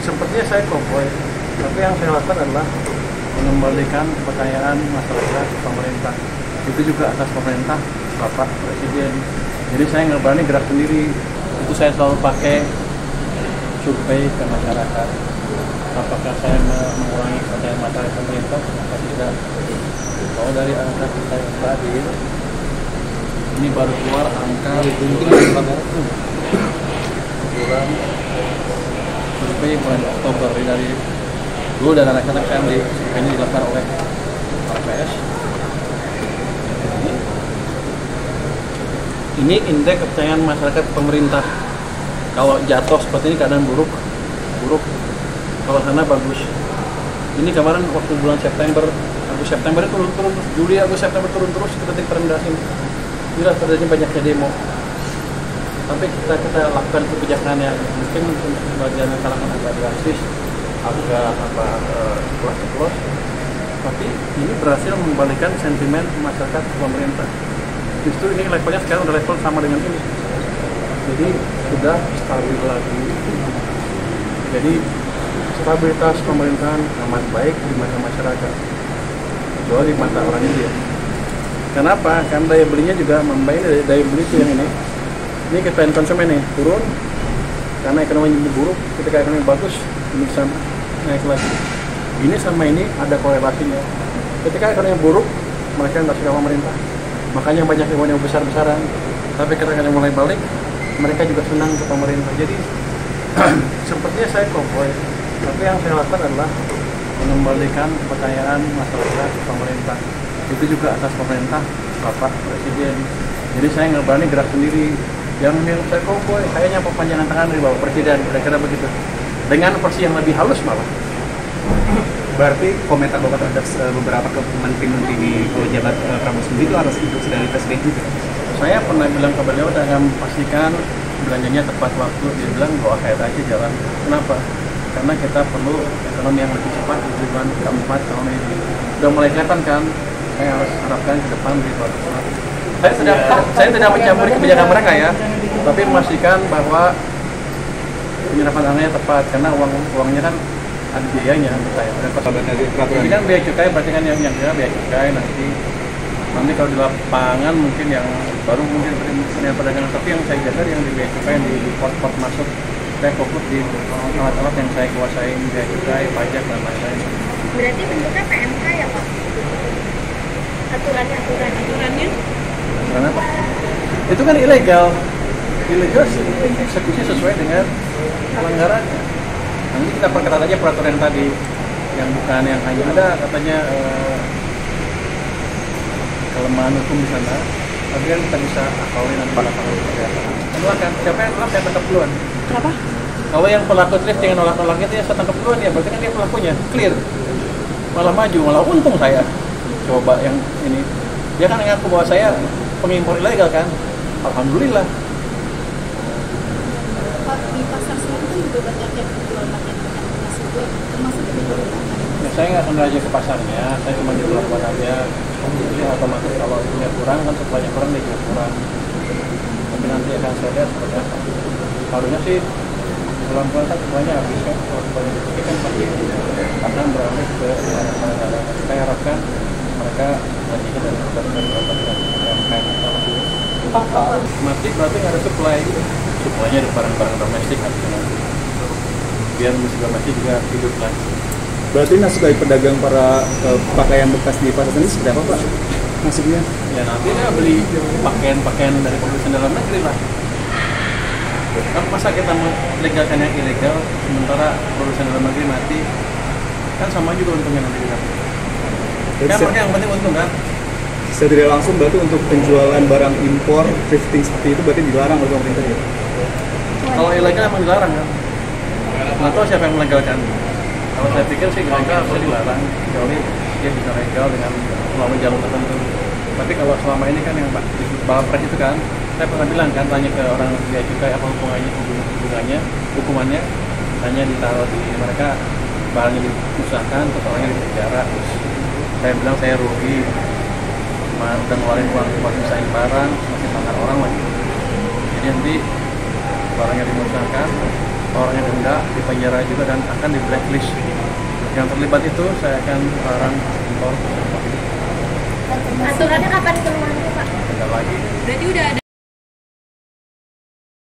Sepertinya saya cowboy, tapi yang saya lakukan adalah mengembalikan kepercayaan masyarakat ke pemerintah. Itu juga atas pemerintah Bapak Presiden. Jadi saya nggak berani gerak sendiri. Itu saya selalu pakai survei ke masyarakat. Apakah saya mengurangi kepercayaan masyarakat pemerintah? Apa tidak? Kalau dari angka kita yang tadi, ini baru keluar angka bulan survei bulan Oktober dari dulu, dan anak-anak saya ini dilakukan oleh RPS. Ini indeks kepercayaan masyarakat pemerintah. Kalau jatuh seperti ini keadaan buruk. Kalau sana bagus. Ini kemarin waktu bulan September itu turun, Juli, Agustus, September turun terus ke titik terendah sini. Inilah terjadi banyaknya demo. Tapi kita lakukan kebijakan yang mungkin untuk sebagian kalangan agak drastis, agak kelas. Tapi ini berhasil membalikan sentimen masyarakat ke pemerintah. Justru ini levelnya sekarang udah level sama dengan ini. Jadi sudah stabil lagi. Jadi stabilitas pemerintahan amat baik di mata masyarakat, kecuali di mata orang India. Kenapa? Karena daya belinya juga membaik. Daya beli itu yang ini kepentingan konsumen nih turun karena ekonomi buruk. Ketika ekonomi bagus, ini bisa naik lagi. Ini sama ini ada korelasinya. Ketika ekonomi buruk, mereka nggak suka pemerintah, makanya banyak yang besar-besaran. Tapi ketika mulai balik, mereka juga senang ke pemerintah. Jadi sepertinya saya cowboy, tapi yang saya lakukan adalah mengembalikan kepercayaan masyarakat ke pemerintah. Itu juga atas pemerintah Bapak Presiden. Jadi saya nggak berani gerak sendiri. Yang saya cowboy, kayaknya perpanjangan tangan dari Bapak Presiden, kira-kira begitu. Dengan versi yang lebih halus malah. Berarti komentar Bapak terhadap beberapa menteri-menteri di jabat Prabowo sendiri itu harus instruksi dari Presiden juga? Saya pernah bilang ke beliau dan akan pastikan belanjanya tepat waktu. Dia bilang bahwa kayak aja jalan. Kenapa? Karena kita perlu ekonomi yang lebih cepat di bulan keempat tahun ini. Udah mulai kelihatan kan? Saya harus harapkan ke depan di luar. Saya tidak mencampuri kebijakan mereka ya, tapi memastikan bahwa penyerapan anggarannya tepat, karena uangnya kan ada biayanya menurut saya. Jadi kan biaya cukai berarti kan yang biaya cukai nanti kalau di lapangan mungkin yang baru mungkin perdagangan, tapi yang saya jaga yang di biaya cukai yang di port masuk, saya fokus di alat-alat yang saya kuasain, biaya cukai, pajak dan lain-lain. Berarti bentuknya PMK ya Pak? Aturannya? Kenapa? Itu kan ilegal eksekusi sesuai dengan pelanggaran. Nanti kita perketat aja peraturan tadi, yang bukan yang hanya ada katanya kelemahan hukum di sana, tapi kan kita bisa akali nanti pada tahun seperti apa. Silakan, siapa yang telah saya tangkap duluan. Kenapa? Kalau yang pelaku thrifting yang nolak-nolak itu ya saya tangkap duluan ya, berarti kan dia pelakunya clear, malah maju, malah untung saya. Coba yang ini, dia kan ngaku bahwa saya pengimpor ilegal kan, alhamdulillah. Di pasar selatan juga banyak yang jual pakai bekas juga, termasuk di Ya, saya nggak akan raja ke pasarnya, saya cuma di pelabuhan aja. Jadi otomatis kalau punya kurang kan supply-nya kurang, dia juga kurang. Tapi nanti akan saya lihat seperti apa. Harusnya sih bulan-bulan kan supply-nya habis kan, kalau supply-nya sedikit kan pasti akan beralih ke negara. Saya harapkan mereka lanjutnya dari beberapa yang kain mati berarti nggak ada supply-nya di barang-barang domestik artinya. Biar musik domestik juga hidup lagi. Berarti nasib dari pedagang para pakaian bekas di pasar sendiri seperti apa Pak? Nasibnya? Ya nanti dia beli pakaian dari produsen dalam negeri lah. Kan masa kita melegalkan yang ilegal sementara produsen dalam negeri mati, kan sama juga untungnya nanti kita. Kan mereka yang penting untung kan. Secara tidak langsung berarti untuk penjualan barang impor thrifting seperti itu berarti dilarang oleh pemerintah ya? Kalau ilegal emang dilarang kan. Nggak tahu siapa yang melegalkan. Kalau saya pikir sih ilegal harusnya dilarang, kecuali dia bisa legal dengan melalui jalur tertentu. Tapi kalau selama ini kan yang Bapak Pres itu kan, saya pernah bilang kan, tanya ke orang biaya cukai apa hukumannya, hanya ditaruh di mereka barangnya dimusnahkan, terus orangnya di penjara. Terus saya bilang saya rugi, udah ngeluarin uang buat misahin barang, masih makan orang lagi. Jadi nanti barangnya dimusnahkan, orang yang denda, dipenjara juga dan akan di blacklist. Yang terlibat itu saya akan larang impor. Aturannya kapan keluarnya Pak? Tidak lagi. Berarti udah ada